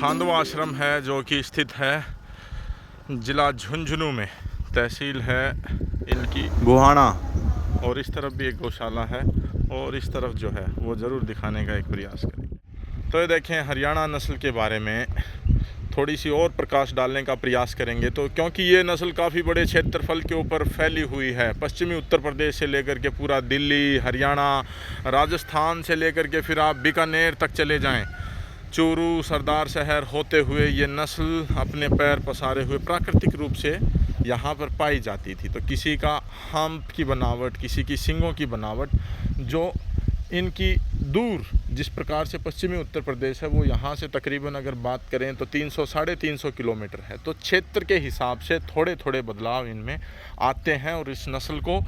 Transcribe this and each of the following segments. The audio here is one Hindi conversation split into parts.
खांडवा आश्रम है जो कि स्थित है ज़िला झुंझुनू में, तहसील है इनकी गोहाना। और इस तरफ भी एक गौशाला है और इस तरफ जो है वो ज़रूर दिखाने का एक प्रयास करेंगे। तो ये देखें, हरियाणा नस्ल के बारे में थोड़ी सी और प्रकाश डालने का प्रयास करेंगे। तो क्योंकि ये नस्ल काफ़ी बड़े क्षेत्रफल के ऊपर फैली हुई है, पश्चिमी उत्तर प्रदेश से लेकर के पूरा दिल्ली, हरियाणा, राजस्थान से लेकर के फिर आप बीकानेर तक चले जाएं, चूरू, सरदार शहर होते हुए ये नस्ल अपने पैर पसारे हुए प्राकृतिक रूप से यहाँ पर पाई जाती थी। तो किसी का हम्प की बनावट, किसी की सींगों की बनावट, जो इनकी दूर जिस प्रकार से पश्चिमी उत्तर प्रदेश है वो यहाँ से तकरीबन अगर बात करें तो 300-350 किलोमीटर है। तो क्षेत्र के हिसाब से थोड़े थोड़े बदलाव इनमें आते हैं और इस नस्ल को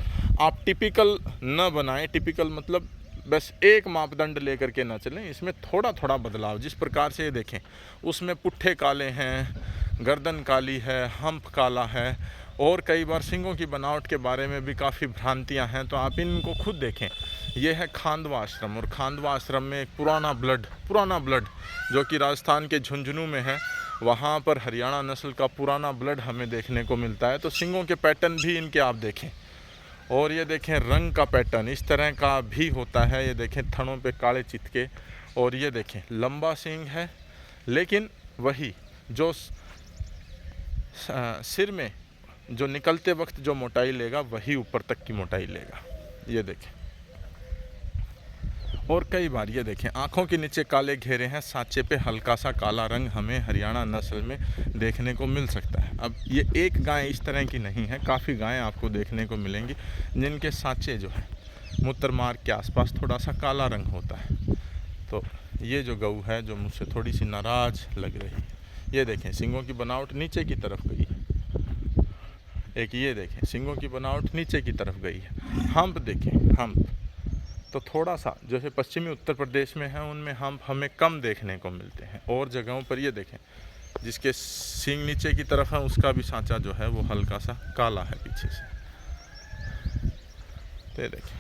आप टिपिकल न बनाएं। टिपिकल मतलब बस एक मापदंड लेकर के ना चलें, इसमें थोड़ा थोड़ा बदलाव। जिस प्रकार से ये देखें, उसमें पुट्ठे काले हैं, गर्दन काली है, हम्प काला है और कई बार सींगों की बनावट के बारे में भी काफ़ी भ्रांतियां हैं। तो आप इनको खुद देखें। ये है खांडवा आश्रम और खांडवा आश्रम में एक पुराना ब्लड जो कि राजस्थान के झुंझुनू में है, वहाँ पर हरियाणा नस्ल का पुराना ब्लड हमें देखने को मिलता है। तो सींगों के पैटर्न भी इनके आप देखें और ये देखें रंग का पैटर्न इस तरह का भी होता है। ये देखें थनों पे काले चितके और ये देखें लंबा सींग है, लेकिन वही जो सिर में जो निकलते वक्त जो मोटाई लेगा वही ऊपर तक की मोटाई लेगा। ये देखें। और कई बार ये देखें आँखों के नीचे काले घेरे हैं, सांचे पे हल्का सा काला रंग हमें हरियाणा नस्ल में देखने को मिल सकता है। अब ये एक गाय इस तरह की नहीं है, काफ़ी गायें आपको देखने को मिलेंगी जिनके सांचे जो है मूत्र मार्ग के आसपास थोड़ा सा काला रंग होता है। तो ये जो गऊ है जो मुझसे थोड़ी सी नाराज़ लग रही है, ये देखें सींगों की बनावट नीचे की तरफ गई है। एक ये देखें सींगों की बनावट नीचे की तरफ गई है। हम्प देखें, हम्प तो थोड़ा सा जो है पश्चिमी उत्तर प्रदेश में है उनमें हम्प हमें कम देखने को मिलते हैं। और जगहों पर ये देखें जिसके सींग नीचे की तरफ है उसका भी सांचा जो है वो हल्का सा काला है पीछे से। तो ये देखें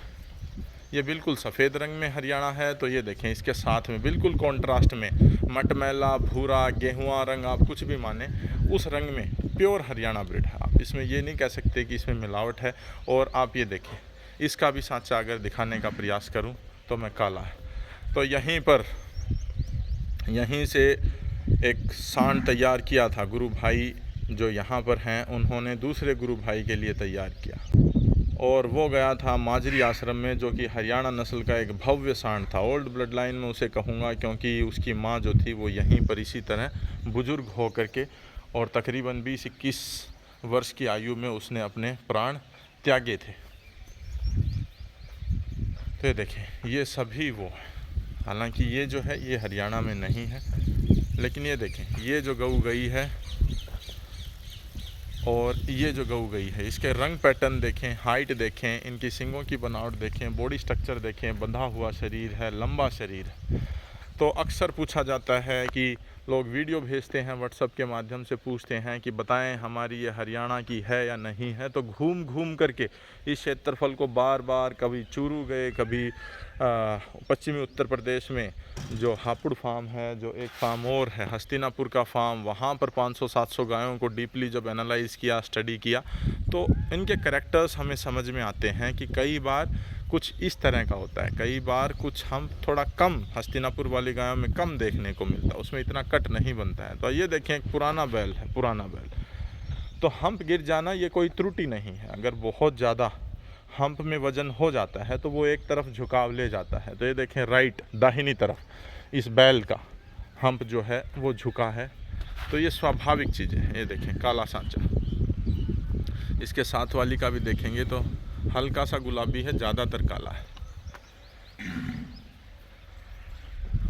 ये बिल्कुल सफ़ेद रंग में हरियाणा है। तो ये देखें इसके साथ में बिल्कुल कॉन्ट्रास्ट में मटमैला, भूरा, गेहुआ रंग, आप कुछ भी माने, उस रंग में प्योर हरियाणा ब्रीड है। आप इसमें ये नहीं कह सकते कि इसमें मिलावट है। और आप ये देखें इसका भी सांचा अगर दिखाने का प्रयास करूं तो मैं काला है। तो यहीं से एक सांड तैयार किया था गुरु भाई जो यहाँ पर हैं, उन्होंने दूसरे गुरु भाई के लिए तैयार किया और वो गया था माजरी आश्रम में, जो कि हरियाणा नस्ल का एक भव्य सांड था। ओल्ड ब्लड लाइन में उसे कहूँगा क्योंकि उसकी माँ जो थी वो यहीं पर इसी तरह बुजुर्ग हो करके और तकरीबन 20-21 वर्ष की आयु में उसने अपने प्राण त्यागे थे। तो ये देखें ये सभी वो हैं, हालांकि ये जो है ये हरियाणा में नहीं है, लेकिन ये देखें ये जो गऊ गई है और ये जो गऊ गई है, इसके रंग पैटर्न देखें, हाइट देखें, इनकी सींगों की बनावट देखें, बॉडी स्ट्रक्चर देखें, बंधा हुआ शरीर है, लंबा शरीर है। तो अक्सर पूछा जाता है कि लोग वीडियो भेजते हैं व्हाट्सएप के माध्यम से, पूछते हैं कि बताएं हमारी ये हरियाणा की है या नहीं है। तो घूम घूम करके इस क्षेत्रफल को बार बार कभी चूरू गए, कभी पश्चिमी उत्तर प्रदेश में जो हापुड़ फार्म है, जो एक फार्म और है हस्तिनापुर का फार्म, वहाँ पर 500-700 गायों को डीपली जब एनालाइज़ किया, स्टडी किया, तो इनके करैक्टर्स हमें समझ में आते हैं कि कई बार कुछ इस तरह का होता है, कई बार कुछ हम थोड़ा कम हस्तिनापुर वाली गायों में कम देखने को मिलता है, उसमें इतना कट नहीं बनता है। तो ये देखें एक पुराना बैल है, पुराना बैल। तो हम्प गिर जाना ये कोई त्रुटि नहीं है। अगर बहुत ज़्यादा हम्प में वजन हो जाता है तो वो एक तरफ झुकाव ले जाता है। तो ये देखें राइट दाहिनी तरफ इस बैल का हम्प जो है वो झुका है। तो ये स्वाभाविक चीज़ें हैं। ये देखें काला सांचा, इसके साथ वाली का भी देखेंगे तो हल्का सा गुलाबी है, ज़्यादातर काला है।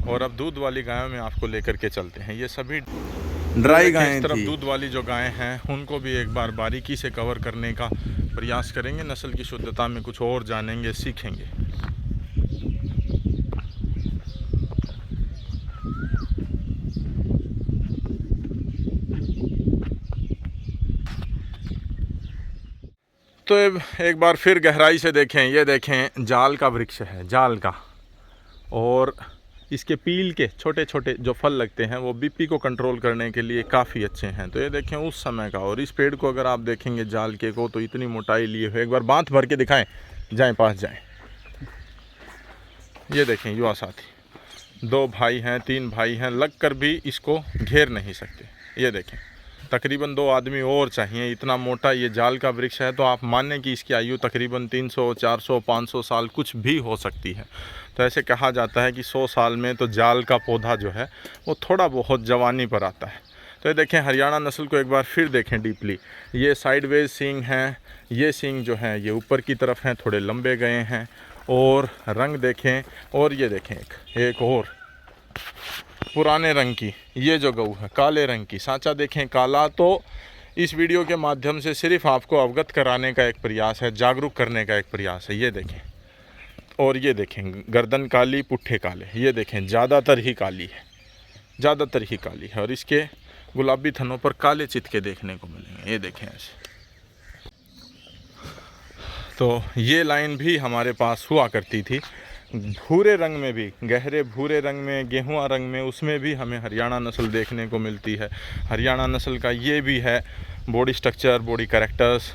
और अब दूध वाली गायों में आपको लेकर के चलते हैं। ये सभी ड्राई गायें, इस तरफ दूध वाली जो गायें हैं उनको भी एक बार बारीकी से कवर करने का प्रयास करेंगे। नस्ल की शुद्धता में कुछ और जानेंगे, सीखेंगे। तो एक बार फिर गहराई से देखें, ये देखें जाल का वृक्ष है, जाल का। और इसके पील के छोटे छोटे जो फल लगते हैं वो बीपी को कंट्रोल करने के लिए काफ़ी अच्छे हैं। तो ये देखें उस समय का, और इस पेड़ को अगर आप देखेंगे जाल के को तो इतनी मोटाई लिए हुए, एक बार बांध भर के दिखाएं, जाएं पास जाएं। ये देखें युवा साथी, 2 भाई हैं 3 भाई हैं, लग कर भी इसको घेर नहीं सकते। ये देखें तकरीबन 2 आदमी और चाहिए, इतना मोटा ये जाल का वृक्ष है। तो आप मानें कि इसकी आयु तकरीबन 300 400 500 साल कुछ भी हो सकती है। तो ऐसे कहा जाता है कि 100 साल में तो जाल का पौधा जो है वो थोड़ा बहुत जवानी पर आता है। तो ये देखें हरियाणा नस्ल को एक बार फिर देखें डीपली। ये साइडवेज सींग हैं, ये सींग जो हैं ये ऊपर की तरफ हैं, थोड़े लंबे गए हैं। और रंग देखें, और ये देखें एक और पुराने रंग की ये जो गऊ है, काले रंग की, सांचा देखें काला। तो इस वीडियो के माध्यम से सिर्फ आपको अवगत कराने का एक प्रयास है, जागरूक करने का एक प्रयास है। ये देखें, और ये देखें गर्दन काली, पुट्ठे काले। ये देखें ज़्यादातर ही काली है, ज़्यादातर ही काली है, और इसके गुलाबी थनों पर काले चितके देखने को मिलेंगे। ये देखें ऐसे। तो ये लाइन भी हमारे पास हुआ करती थी, भूरे रंग में भी, गहरे भूरे रंग में, गेहुआ रंग में, उसमें भी हमें हरियाणा नस्ल देखने को मिलती है। हरियाणा नस्ल का ये भी है बॉडी स्ट्रक्चर, बॉडी कैरेक्टर्स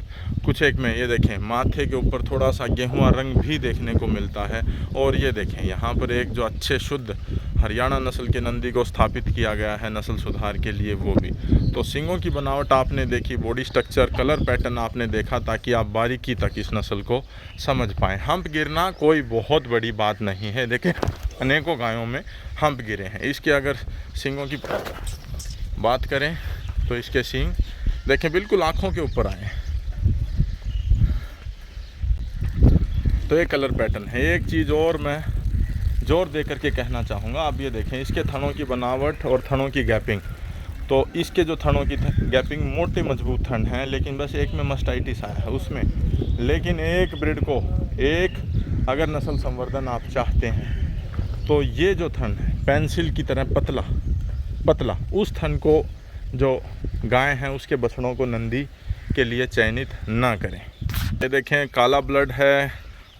कुछ एक में। ये देखें माथे के ऊपर थोड़ा सा गेहुआ रंग भी देखने को मिलता है। और ये देखें यहाँ पर एक जो अच्छे शुद्ध हरियाणा नस्ल के नंदी को स्थापित किया गया है नस्ल सुधार के लिए, वो भी। तो सींगों की बनावट आपने देखी, बॉडी स्ट्रक्चर, कलर पैटर्न आपने देखा, ताकि आप बारीकी तक इस नस्ल को समझ पाएँ। हंप गिरना कोई बहुत बड़ी बात नहीं है। देखें अनेकों गायों में हंप गिरे हैं। इसके अगर सींगों की बात करें तो इसके सींग देखें बिल्कुल आँखों के ऊपर आए हैं। तो ये कलर पैटर्न है। एक चीज़ और मैं जोर दे करके कहना चाहूँगा, आप ये देखें इसके थनों की बनावट और थनों की गैपिंग। तो इसके जो थनों की गैपिंग मोटे मजबूत थन हैं, लेकिन बस एक में मस्टाइटिस आया है उसमें। लेकिन एक ब्रीड को, एक अगर नस्ल संवर्धन आप चाहते हैं तो ये जो थन है पेंसिल की तरह पतला पतला, उस थन को जो गाय हैं उसके बछड़ों को नंदी के लिए चयनित ना करें। ये देखें काला ब्लड है,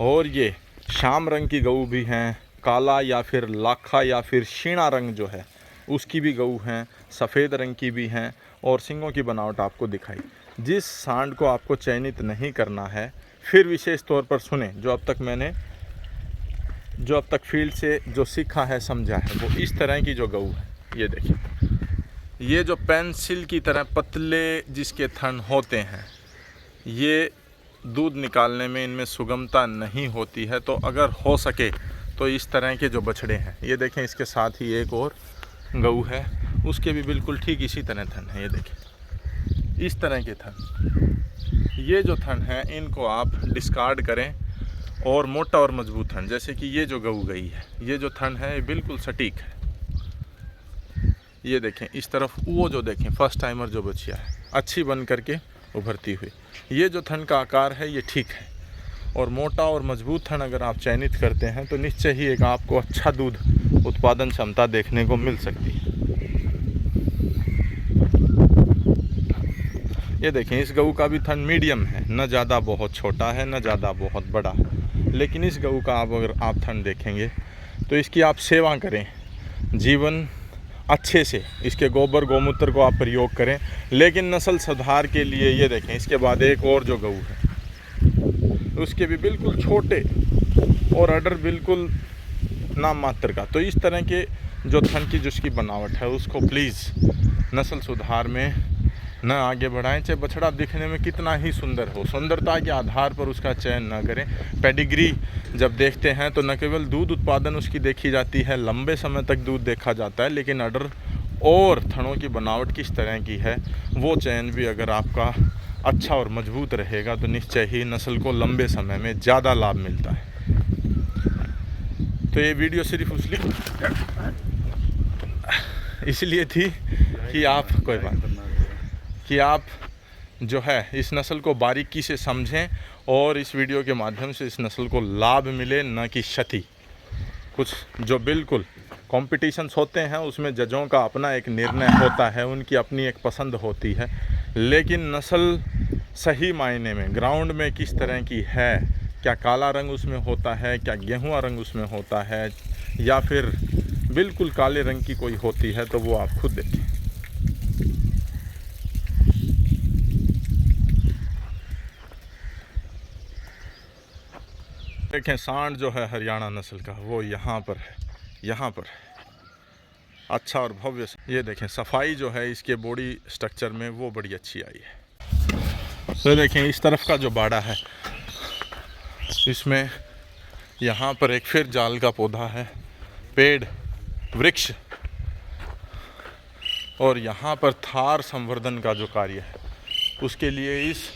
और ये शाम रंग की गऊ भी हैं, काला या फिर लाखा या फिर शीणा रंग जो है उसकी भी गऊ हैं, सफ़ेद रंग की भी हैं। और सींगों की बनावट आपको दिखाई। जिस सांड को आपको चयनित नहीं करना है, फिर विशेष तौर पर सुने, जो अब तक फील्ड से जो सीखा है समझा है, वो इस तरह की जो गऊ है, ये देखिए, ये जो पेंसिल की तरह पतले जिसके थन होते हैं, ये दूध निकालने में इनमें सुगमता नहीं होती है। तो अगर हो सके तो इस तरह के जो बछड़े हैं, ये देखें इसके साथ ही एक और गऊ है, उसके भी बिल्कुल ठीक इसी तरह थन है। ये देखें इस तरह के थन, ये जो थन हैं इनको आप डिस्कार्ड करें, और मोटा और मजबूत थन, जैसे कि ये जो गऊ गई है, ये जो थन है ये बिल्कुल सटीक है। ये देखें इस तरफ वो जो देखें फर्स्ट टाइमर जो बचिया है, अच्छी बन करके उभरती हुई, ये जो थन का आकार है ये ठीक है। और मोटा और मजबूत थन अगर आप चयनित करते हैं तो निश्चय ही एक आपको अच्छा दूध उत्पादन क्षमता देखने को मिल सकती है। ये देखें इस गऊ का भी थन मीडियम है, न ज़्यादा बहुत छोटा है न ज़्यादा बहुत बड़ा है। लेकिन इस गऊ का अगर आप थन देखेंगे तो इसकी आप सेवा करें, जीवन अच्छे से इसके गोबर गोमूत्र को आप प्रयोग करें। लेकिन नस्ल सुधार के लिए ये देखें इसके बाद एक और जो गऊ है उसके भी बिल्कुल छोटे और अडर बिल्कुल नाम मात्र का। तो इस तरह के जो थन की जिसकी बनावट है उसको प्लीज़ नस्ल सुधार में न आगे बढ़ाएं, चाहे बछड़ा दिखने में कितना ही सुंदर हो, सुंदरता के आधार पर उसका चयन न करें। पेडिग्री जब देखते हैं तो न केवल दूध उत्पादन उसकी देखी जाती है, लंबे समय तक दूध देखा जाता है, लेकिन अडर और थनों की बनावट किस तरह की है वो चयन भी अगर आपका अच्छा और मजबूत रहेगा तो निश्चय ही नस्ल को लंबे समय में ज़्यादा लाभ मिलता है। तो ये वीडियो सिर्फ इसलिए थी कि आप कोई बात कि आप जो है इस नस्ल को बारीकी से समझें और इस वीडियो के माध्यम से इस नस्ल को लाभ मिले, न कि क्षति। कुछ जो बिल्कुल कॉम्पिटिशन्स होते हैं उसमें जजों का अपना एक निर्णय होता है, उनकी अपनी एक पसंद होती है, लेकिन नस्ल सही मायने में ग्राउंड में किस तरह की है, क्या काला रंग उसमें होता है, क्या गेहुआ रंग उसमें होता है, या फिर बिल्कुल काले रंग की कोई होती है तो वो आप खुद देखें। देखें सांड जो है हरियाणा नस्ल का वो यहाँ पर है, यहाँ पर अच्छा और भव्य। ये देखें सफाई जो है इसके बॉडी स्ट्रक्चर में वो बड़ी अच्छी आई है। तो देखें इस तरफ का जो बाड़ा है इसमें यहाँ पर एक फिर जाल का पौधा है, पेड़ वृक्ष, और यहाँ पर थार संवर्धन का जो कार्य है उसके लिए इस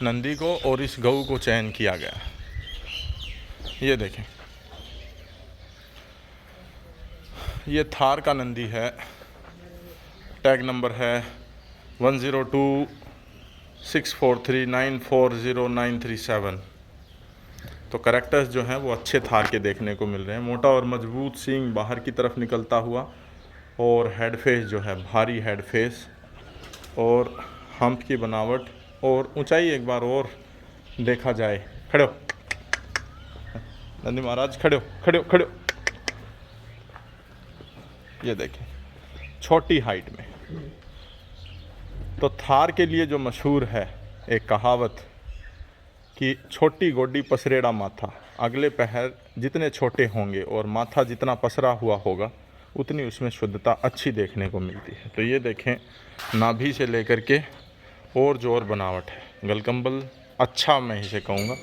नंदी को और इस गऊ को चयन किया गया। ये देखें ये थार का नंदी है, टैग नंबर है 102643940937। तो करैक्टर्स जो हैं वो अच्छे थार के देखने को मिल रहे हैं। मोटा और मजबूत सींग बाहर की तरफ निकलता हुआ, और हेड फेस जो है भारी हेड फेस, और हम्प की बनावट और ऊंचाई एक बार और देखा जाए। खड़े हो नंदी महाराज, खड़े हो खड़े हो खड़े हो। ये देखें छोटी हाइट में। तो थार के लिए जो मशहूर है एक कहावत कि छोटी गोडी पसरेड़ा माथा, अगले पैर जितने छोटे होंगे और माथा जितना पसरा हुआ होगा उतनी उसमें शुद्धता अच्छी देखने को मिलती है। तो ये देखें नाभि से लेकर के और जो और बनावट है, गलकम्बल अच्छा मैं इसे कहूँगा,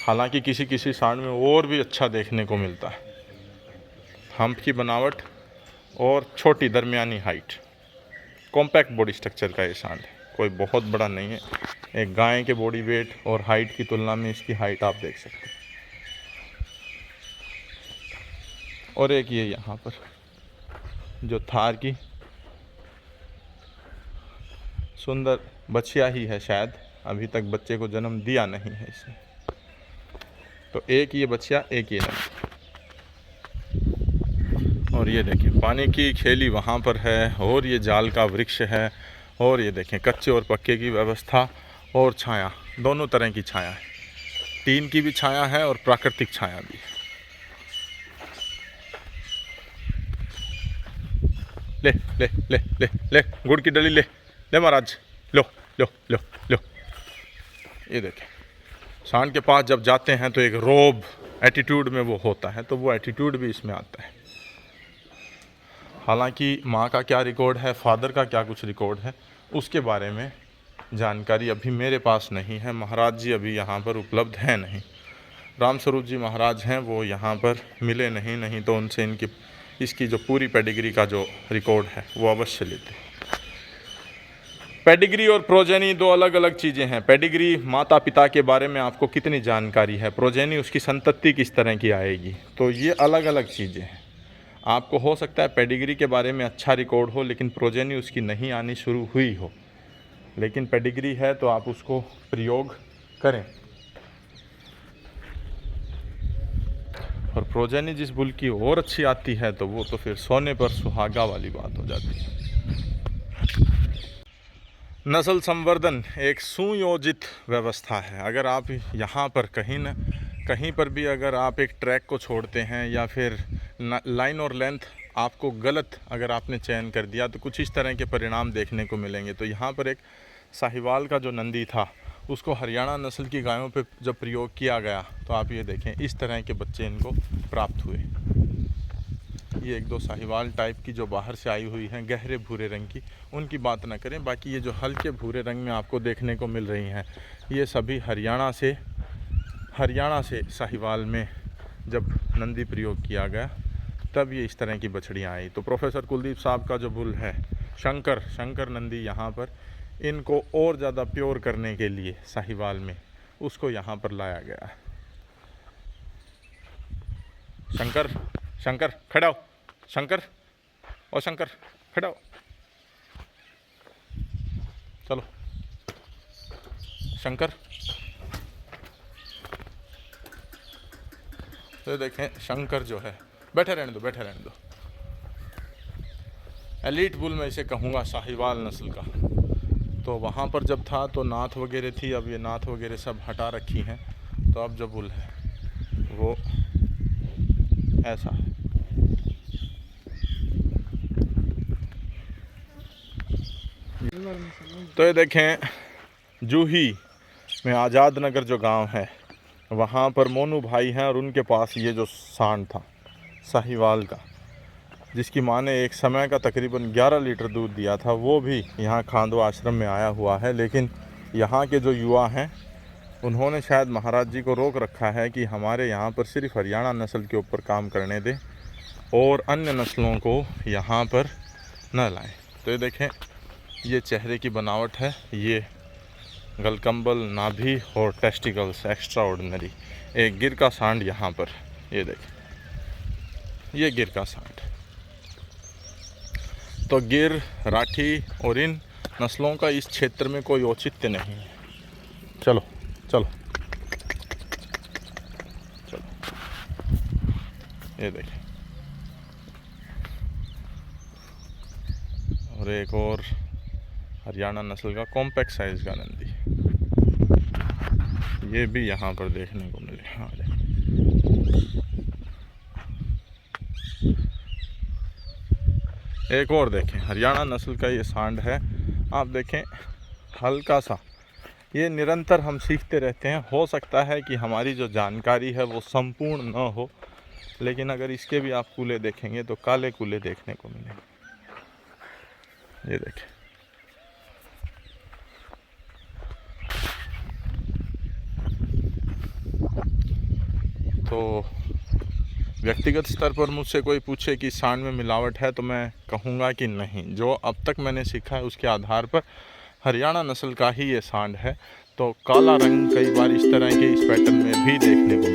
हालांकि किसी किसी सांड में और भी अच्छा देखने को मिलता है। हम्प की बनावट और छोटी दरमियानी हाइट, कॉम्पैक्ट बॉडी स्ट्रक्चर का ये सांड है, कोई बहुत बड़ा नहीं है। एक गाय के बॉडी वेट और हाइट की तुलना में इसकी हाइट आप देख सकते हैं। और एक ये यहाँ पर जो थार की सुंदर बच्चिया ही है, शायद अभी तक बच्चे को जन्म दिया नहीं है इसने। तो एक ये बच्चिया, एक ये नहीं। और ये देखें पानी की खेली वहाँ पर है, और ये जाल का वृक्ष है, और ये देखें कच्चे और पक्के की व्यवस्था और छाया, दोनों तरह की छाया है। टीन की भी छाया है और प्राकृतिक छाया भी। ले ले ले ले ले गुड़ की डली ले ले महाराज, लो लो लो लो। ये देखें सांड के पास जब जाते हैं तो एक रोब एटीट्यूड में वो होता है, तो वो एटीट्यूड भी इसमें आता है। हालांकि माँ का क्या रिकॉर्ड है, फादर का क्या कुछ रिकॉर्ड है, उसके बारे में जानकारी अभी मेरे पास नहीं है। महाराज जी अभी यहाँ पर उपलब्ध हैं नहीं। रामस्वरूप जी महाराज हैं वो यहाँ पर मिले नहीं तो उनसे इसकी जो पूरी पेडिग्री का जो रिकॉर्ड है वो अवश्य लेते। पेडिग्री और प्रोजेनी दो अलग अलग चीज़ें हैं। पेडिग्री माता पिता के बारे में आपको कितनी जानकारी है, प्रोजेनी उसकी संतति किस तरह की आएगी, तो ये अलग अलग चीज़ें हैं। आपको हो सकता है पेडिग्री के बारे में अच्छा रिकॉर्ड हो लेकिन प्रोजेनी उसकी नहीं आनी शुरू हुई हो, लेकिन पेडिग्री है तो आप उसको प्रयोग करें। और प्रोजेनी जिस बुल की और अच्छी आती है तो वो तो फिर सोने पर सुहागा वाली बात हो जाती है। नस्ल संवर्धन एक सुयोजित व्यवस्था है। अगर आप यहाँ पर कहीं पर भी अगर आप एक ट्रैक को छोड़ते हैं या फिर लाइन और लेंथ आपको गलत अगर आपने चयन कर दिया तो कुछ इस तरह के परिणाम देखने को मिलेंगे। तो यहाँ पर एक साहिवाल का जो नंदी था उसको हरियाणा नस्ल की गायों पे जब प्रयोग किया गया तो आप ये देखें इस तरह के बच्चे इनको प्राप्त हुए। ये एक दो साहिवाल टाइप की जो बाहर से आई हुई हैं गहरे भूरे रंग की, उनकी बात ना करें। बाकी ये जो हल्के भूरे रंग में आपको देखने को मिल रही हैं ये सभी हरियाणा से साहिवाल में जब नंदी प्रयोग किया गया तब ये इस तरह की बछड़ियाँ आई। तो प्रोफेसर कुलदीप साहब का जो बुल है शंकर नंदी, यहाँ पर इनको और ज़्यादा प्योर करने के लिए साहिवाल में उसको यहाँ पर लाया गया है। शंकर खड़ा हो, शंकर खड़ा हो, चलो शंकर। तो देखें शंकर जो है, बैठे रहने दो। एलीट बुल मैं इसे कहूँगा साहिवाल नस्ल का। तो वहाँ पर जब था तो नाथ वगैरह थी, अब ये नाथ वगैरह सब हटा रखी हैं। तो अब जो बुल है वो ऐसा है। तो ये देखें, जूही में आज़ाद नगर जो गांव है, वहाँ पर मोनू भाई हैं और उनके पास ये जो सांड था साहिवाल का, जिसकी माँ ने एक समय का तकरीबन 11 लीटर दूध दिया था, वो भी यहाँ खांडवा आश्रम में आया हुआ है। लेकिन यहाँ के जो युवा हैं उन्होंने शायद महाराज जी को रोक रखा है कि हमारे यहाँ पर सिर्फ हरियाणा नस्ल के ऊपर काम करने दें और अन्य नस्लों को यहाँ पर न लाएं। तो ये देखें, ये चेहरे की बनावट है, ये गलकम्बल, नाभि और टेस्टिकल्स एक्स्ट्रा ऑर्डिनरी। एक गिर का सांड यहाँ पर, ये देखें, ये गिर का सांड। तो गिर, राठी और इन नस्लों का इस क्षेत्र में कोई औचित्य नहीं है। चलो चलो चलो, ये देखें। और एक और हरियाणा नस्ल का कॉम्पैक्ट साइज का नंदी, ये भी यहाँ पर देखने को मिले। हाँ, एक और देखें, हरियाणा नस्ल का ये सांड है। आप देखें, हल्का सा, ये निरंतर हम सीखते रहते हैं। हो सकता है कि हमारी जो जानकारी है वो संपूर्ण न हो, लेकिन अगर इसके भी आप कूले देखेंगे तो काले कूले देखने को मिलेंगे। ये देखें, तो व्यक्तिगत स्तर पर मुझसे कोई पूछे कि सांड में मिलावट है तो मैं कहूँगा कि नहीं। जो अब तक मैंने सीखा है उसके आधार पर हरियाणा नस्ल का ही ये सांड है। तो काला रंग कई बार इस तरह के इस पैटर्न में भी देखने को